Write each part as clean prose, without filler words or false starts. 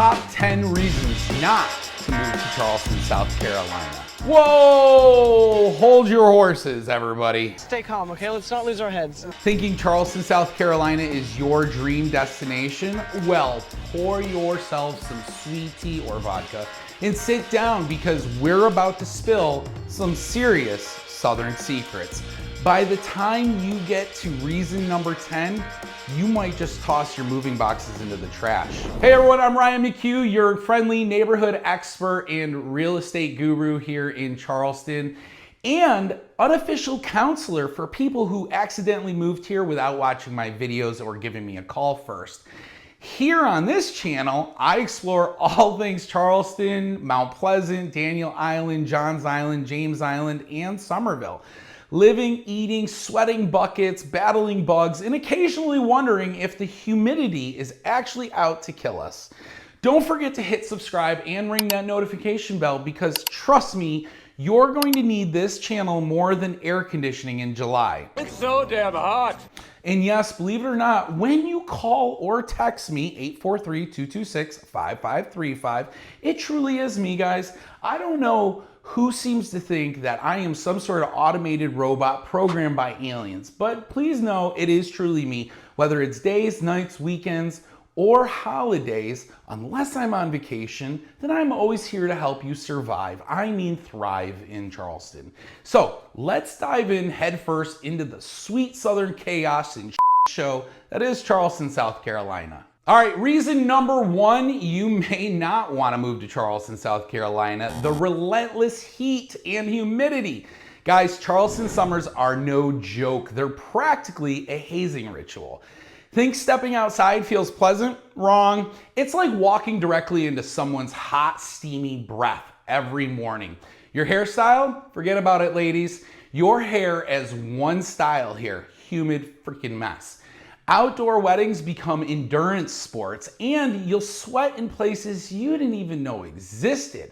top 10 reasons not to move to Charleston, South Carolina. Whoa, hold your horses, everybody. Stay calm, okay? Let's not lose our heads. Thinking Charleston, South Carolina is your dream destination? Well, pour yourself some sweet tea or vodka and sit down because we're about to spill some serious Southern secrets. By the time you get to reason number 10, you might just toss your moving boxes into the trash. Hey everyone, I'm Ryan McHugh, your friendly neighborhood expert and real estate guru here in Charleston, and unofficial counselor for people who accidentally moved here without watching my videos or giving me a call first. Here on this channel, I explore all things Charleston, Mount Pleasant, Daniel Island, Johns Island, James Island, and Somerville. Living, eating, sweating buckets, battling bugs, and occasionally wondering if the humidity is actually out to kill us. Don't forget to hit subscribe and ring that notification bell because trust me, you're going to need this channel more than air conditioning in July. It's so damn hot. And yes, believe it or not, when you call or text me, 843-226-5535, it truly is me, guys. I don't know who seems to think that I am some sort of automated robot programmed by aliens, but please know it is truly me, whether it's days, nights, weekends, or holidays. Unless I'm on vacation, then I'm always here to help you survive. I mean thrive in Charleston. So let's dive in headfirst into the sweet Southern chaos and show that is Charleston, South Carolina. All right, reason number 1, you may not want to move to Charleston, South Carolina, the relentless heat and humidity. Guys, Charleston summers are no joke. They're practically a hazing ritual. Think stepping outside feels pleasant? Wrong. It's like walking directly into someone's hot, steamy breath every morning. Your hairstyle? Forget about it, ladies. Your hair as one style here, humid freaking mess. Outdoor weddings become endurance sports, and you'll sweat in places you didn't even know existed.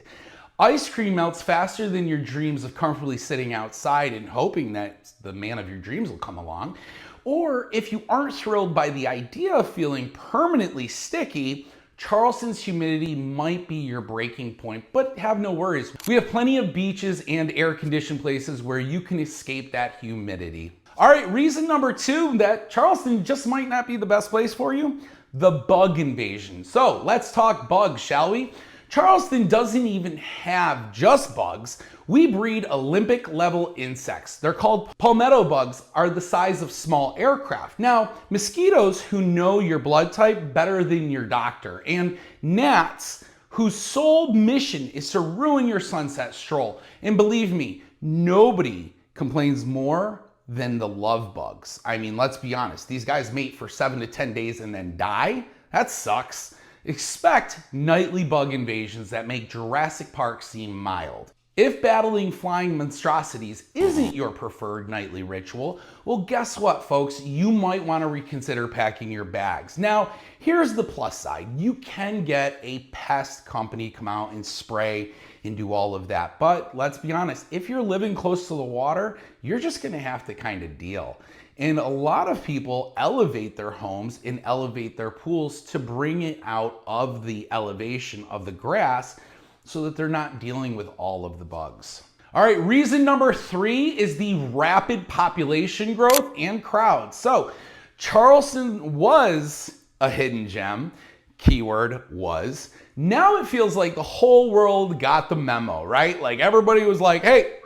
Ice cream melts faster than your dreams of comfortably sitting outside and hoping that the man of your dreams will come along. Or if you aren't thrilled by the idea of feeling permanently sticky, Charleston's humidity might be your breaking point, but have no worries. We have plenty of beaches and air-conditioned places where you can escape that humidity. All right, reason number 2 that Charleston just might not be the best place for you, the bug invasion. So let's talk bugs, shall we? Charleston doesn't even have just bugs. We breed Olympic level insects. They're called palmetto bugs, are the size of small aircraft. Now, mosquitoes who know your blood type better than your doctor, and gnats whose sole mission is to ruin your sunset stroll. And believe me, nobody complains more than the love bugs. I mean, let's be honest, these guys mate for 7 to 10 days and then die? That sucks. Expect nightly bug invasions that make Jurassic Park seem mild. If battling flying monstrosities isn't your preferred nightly ritual, well, guess what, folks? You might want to reconsider packing your bags. Now, here's the plus side. You can get a pest company come out and spray and do all of that. But let's be honest, if you're living close to the water, you're just gonna have to kind of deal. And a lot of people elevate their homes and elevate their pools to bring it out of the elevation of the grass so that they're not dealing with all of the bugs. All right, reason number 3 is the rapid population growth and crowds. So Charleston was a hidden gem, keyword was. Now it feels like the whole world got the memo, right? Like everybody was like, hey,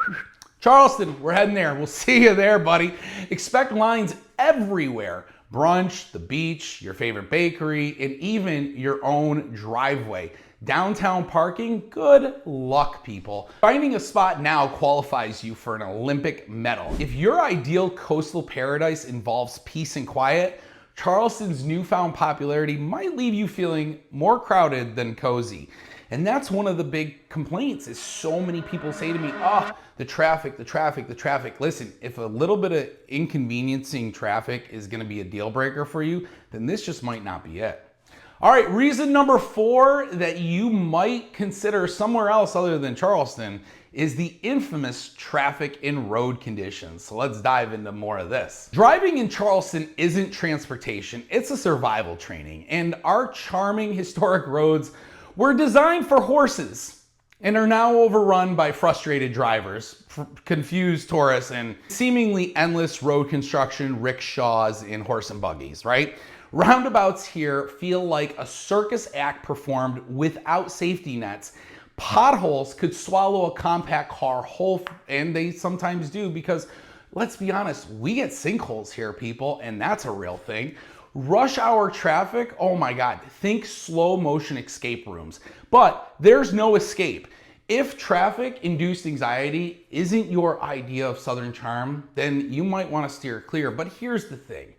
Charleston, we're heading there. We'll see you there, buddy. Expect lines everywhere. Brunch, the beach, your favorite bakery, and even your own driveway. Downtown parking, good luck, people. Finding a spot now qualifies you for an Olympic medal. If your ideal coastal paradise involves peace and quiet, Charleston's newfound popularity might leave you feeling more crowded than cozy. And that's one of the big complaints is so many people say to me, oh, the traffic, the traffic, the traffic. Listen, if a little bit of inconveniencing traffic is gonna be a deal breaker for you, then this just might not be it. All right, reason number 4 that you might consider somewhere else other than Charleston is the infamous traffic and road conditions. So let's dive into more of this. Driving in Charleston isn't transportation, it's a survival training. And our charming historic roads were designed for horses and are now overrun by frustrated drivers, confused tourists, and seemingly endless road construction, rickshaws, and horse and buggies, right? Roundabouts here feel like a circus act performed without safety nets. Potholes could swallow a compact car whole, and they sometimes do because, let's be honest, we get sinkholes here, people, and that's a real thing. Rush hour traffic, oh my God, think slow motion escape rooms. But there's no escape. If traffic-induced anxiety isn't your idea of Southern charm, then you might want to steer clear. But here's the thing.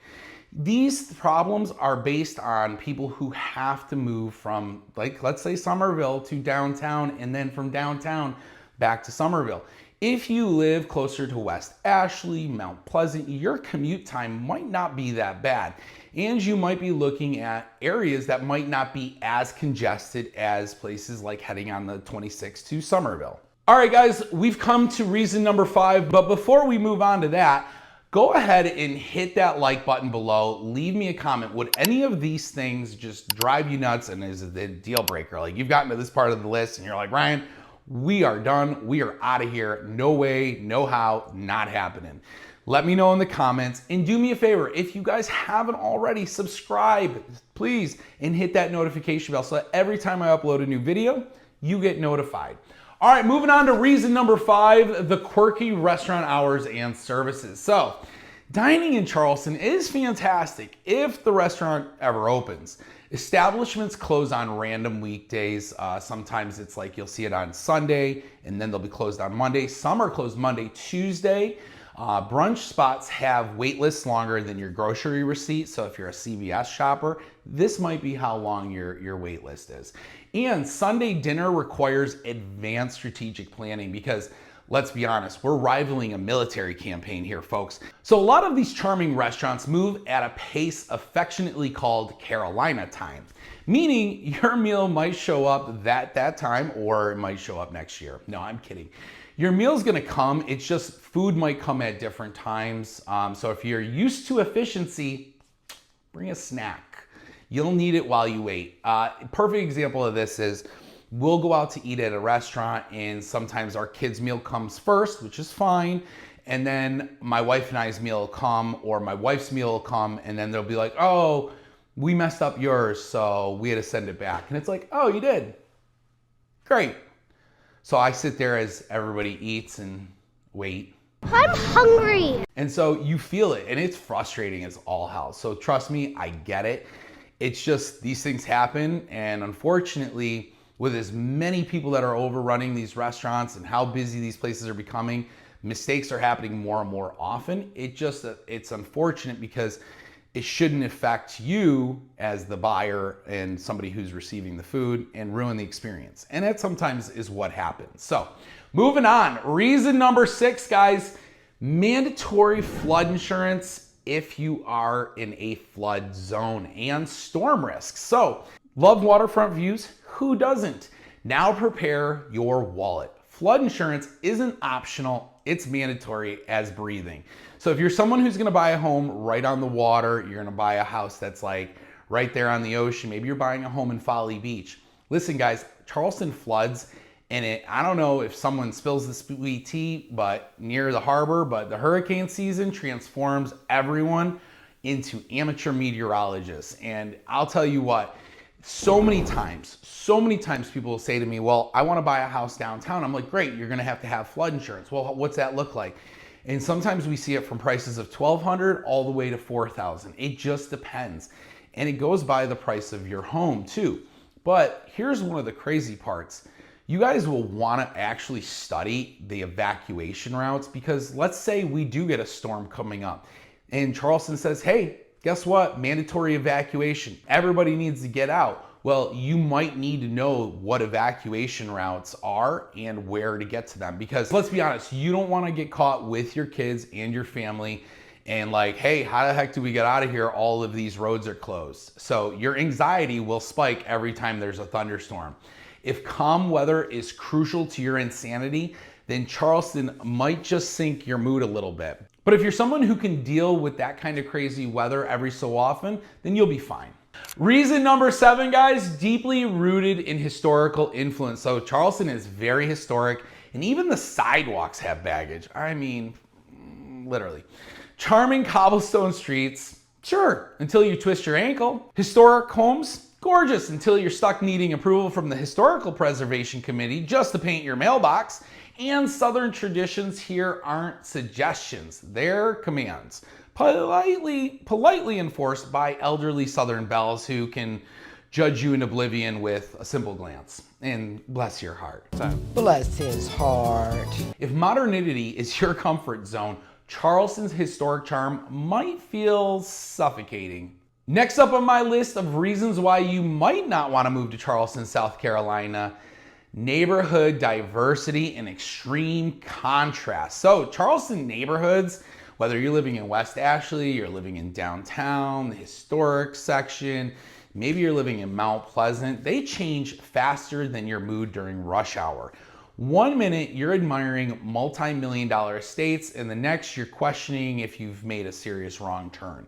These problems are based on people who have to move from, like, let's say Somerville to downtown, and then from downtown back to Somerville. If you live closer to West Ashley, Mount Pleasant, your commute time might not be that bad. And you might be looking at areas that might not be as congested as places like heading on the 26 to Somerville. All right, guys, we've come to reason number 5, but before we move on to that, go ahead and hit that like button below. Leave me a comment. Would any of these things just drive you nuts and is it a deal breaker? Like, you've gotten to this part of the list and you're like, Ryan, we are done. We are out of here. No way, no how, not happening. Let me know in the comments, and do me a favor, if you guys haven't already, subscribe, please, and hit that notification bell so that every time I upload a new video, you get notified. All right, moving on to reason number 5, the quirky restaurant hours and services. So, dining in Charleston is fantastic if the restaurant ever opens. Establishments close on random weekdays. Sometimes it's like you'll see it on Sunday, and then they'll be closed on Monday. Some are closed Monday, Tuesday. Brunch spots have wait lists longer than your grocery receipt. So if you're a CVS shopper, this might be how long your wait list is. And Sunday dinner requires advanced strategic planning because, let's be honest, we're rivaling a military campaign here, folks. So a lot of these charming restaurants move at a pace affectionately called Carolina time, meaning your meal might show up that time or it might show up next year. No, I'm kidding. Your meal's gonna come, it's just food might come at different times. So if you're used to efficiency, bring a snack. You'll need it while you wait. Perfect example of this is we'll go out to eat at a restaurant and sometimes our kids' meal comes first, which is fine. And then my wife and I's meal will come, or my wife's meal will come, and then they'll be like, oh, we messed up yours, so we had to send it back. And it's like, oh, you did? Great. So I sit there as everybody eats and wait. I'm hungry. And so you feel it, and it's frustrating as all hell. So trust me, I get it. It's just these things happen, and unfortunately, with as many people that are overrunning these restaurants and how busy these places are becoming, mistakes are happening more and more often. It's unfortunate because it shouldn't affect you as the buyer and somebody who's receiving the food and ruin the experience. And that sometimes is what happens. So moving on, reason number 6, guys, mandatory flood insurance if you are in a flood zone and storm risks. So love waterfront views, who doesn't? Now prepare your wallet. Flood insurance isn't optional, it's mandatory as breathing. So if you're someone who's gonna buy a home right on the water, you're gonna buy a house that's like right there on the ocean, maybe you're buying a home in Folly Beach. Listen guys, Charleston floods, and I don't know if someone spills the sweet tea, but near the harbor, but the hurricane season transforms everyone into amateur meteorologists. And I'll tell you what, so many times people will say to me, well, I want to buy a house downtown. I'm like, great, you're going to have flood insurance. Well, what's that look like? And sometimes we see it from prices of $1,200 all the way to $4,000. It just depends. And it goes by the price of your home too. But here's one of the crazy parts. You guys will want to actually study the evacuation routes, because let's say we do get a storm coming up and Charleston says, hey, guess what? Mandatory evacuation. Everybody needs to get out. Well, you might need to know what evacuation routes are and where to get to them, because let's be honest, you don't want to get caught with your kids and your family and like, hey, how the heck do we get out of here? All of these roads are closed. So your anxiety will spike every time there's a thunderstorm. If calm weather is crucial to your insanity, then Charleston might just sink your mood a little bit. But if you're someone who can deal with that kind of crazy weather every so often, then you'll be fine. Reason number 7, guys, deeply rooted in historical influence. So Charleston is very historic, and even the sidewalks have baggage. I mean, literally. Charming cobblestone streets, sure, until you twist your ankle. Historic homes, gorgeous until you're stuck needing approval from the Historical Preservation Committee just to paint your mailbox. And Southern traditions here aren't suggestions, they're commands. Politely enforced by elderly Southern belles who can judge you in oblivion with a simple glance. And bless your heart. Bless his heart. If modernity is your comfort zone, Charleston's historic charm might feel suffocating. Next up on my list of reasons why you might not want to move to Charleston, South Carolina, neighborhood diversity and extreme contrast. So Charleston neighborhoods, whether you're living in West Ashley, you're living in downtown, the historic section, maybe you're living in Mount Pleasant, they change faster than your mood during rush hour. One minute you're admiring multi-million-dollar estates, and the next you're questioning if you've made a serious wrong turn.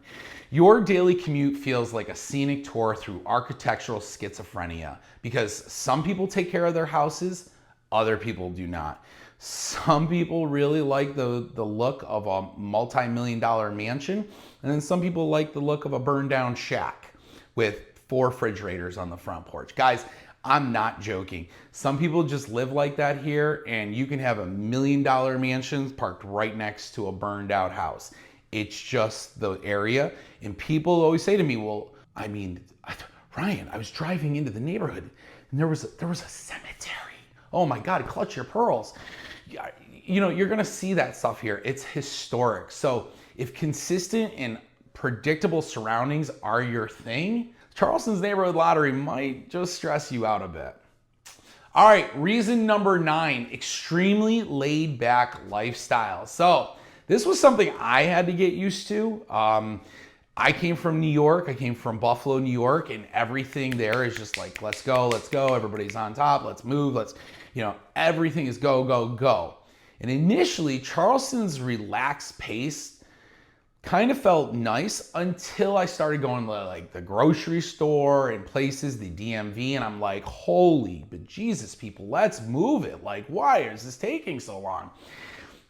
Your daily commute feels like a scenic tour through architectural schizophrenia because some people take care of their houses, other people do not. Some people really like the look of a multi-million-dollar mansion, and then some people like the look of a burned down shack with 4 refrigerators on the front porch. Guys, I'm not joking. Some people just live like that here, and you can have $1 million mansions parked right next to a burned out house. It's just the area. And people always say to me, well, I mean, Ryan, I was driving into the neighborhood and there was a cemetery. Oh my God, clutch your pearls. You know, you're gonna see that stuff here. It's historic. So if consistent and predictable surroundings are your thing, Charleston's neighborhood lottery might just stress you out a bit. All right, reason number 9, extremely laid back lifestyle. So this was something I had to get used to. I came from New York. I came from Buffalo, New York, and everything there is just like, let's go. Everybody's on top. Let's move. Everything is go, go, go. And initially, Charleston's relaxed pace kind of felt nice until I started going to like the grocery store and places, the DMV, and I'm like, holy bejesus, people, let's move it. Like, why is this taking so long?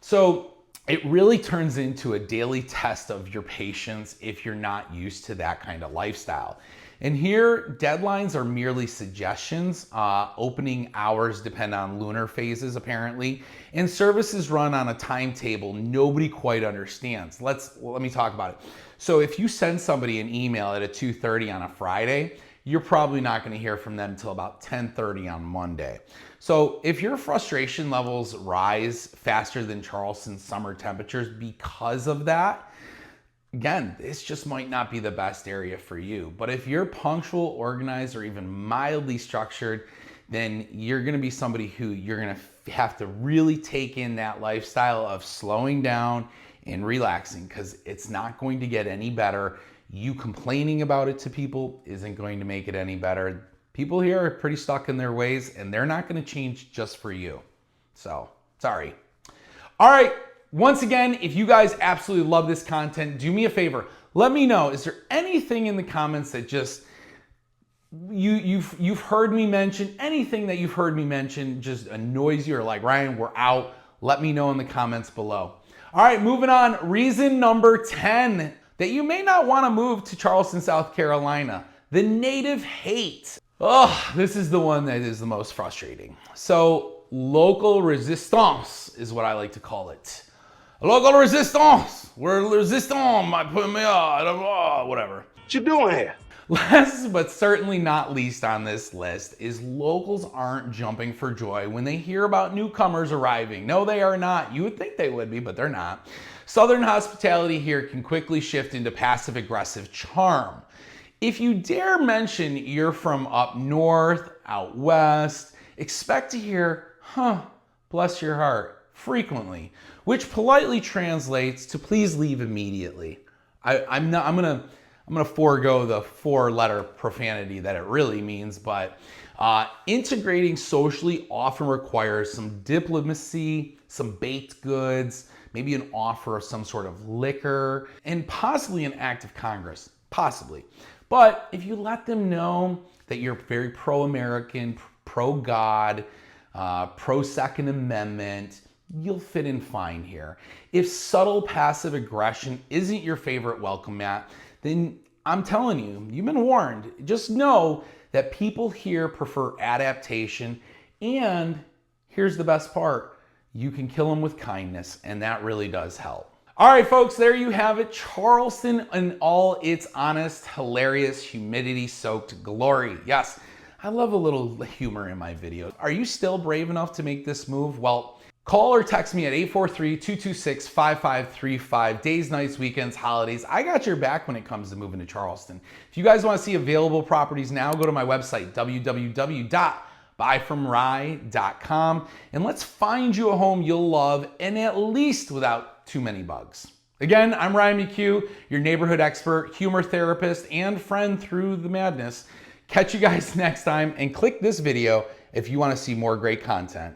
So it really turns into a daily test of your patience if you're not used to that kind of lifestyle. And here, deadlines are merely suggestions. Opening hours depend on lunar phases, apparently, and services run on a timetable nobody quite understands. Let me talk about it. So if you send somebody an email at 2:30 on a Friday, you're probably not going to hear from them until about 10:30 on Monday. So if your frustration levels rise faster than Charleston's summer temperatures because of that, again, this just might not be the best area for you. But if you're punctual, organized, or even mildly structured, then you're going to be somebody who you're going to have to really take in that lifestyle of slowing down and relaxing, because it's not going to get any better. You complaining about it to people isn't going to make it any better. People here are pretty stuck in their ways, and they're not going to change just for you. So, sorry. All right. Once again, if you guys absolutely love this content, do me a favor. Let me know, is there anything in the comments that just you've heard me mention, anything that you've heard me mention just annoys you, or like, Ryan, we're out? Let me know in the comments below. All right, moving on. Reason number 10 that you may not want to move to Charleston, South Carolina, the native hate. Oh, this is the one that is the most frustrating. So local resistance is what I like to call it. Local resistance. We're resistant. Whatever. What you doing here? Last but certainly not least on this list is locals aren't jumping for joy when they hear about newcomers arriving. No, they are not. You would think they would be, but they're not. Southern hospitality here can quickly shift into passive-aggressive charm. If you dare mention you're from up north, out west, expect to hear, bless your heart, frequently, which politely translates to please leave immediately. I'm gonna forego the 4-letter profanity that it really means, but Integrating socially often requires some diplomacy, some baked goods, maybe an offer of some sort of liquor, and possibly an act of Congress, possibly. But if you let them know that you're very pro-American, pro-God, pro-Second Amendment, you'll fit in fine here. If subtle passive aggression isn't your favorite welcome mat, then I'm telling you, you've been warned. Just know that people here prefer adaptation, and here's the best part, you can kill them with kindness, and that really does help. All right, folks, there you have it. Charleston in all its honest, hilarious, humidity-soaked glory. Yes, I love a little humor in my videos. Are you still brave enough to make this move? Well, call or text me at 843-226-5535. Days, nights, weekends, holidays. I got your back when it comes to moving to Charleston. If you guys want to see available properties now, go to my website, www.buyfromrye.com, and let's find you a home you'll love, and at least without too many bugs. Again, I'm Ryan McHugh, your neighborhood expert, humor therapist, and friend through the madness. Catch you guys next time, and click this video if you want to see more great content.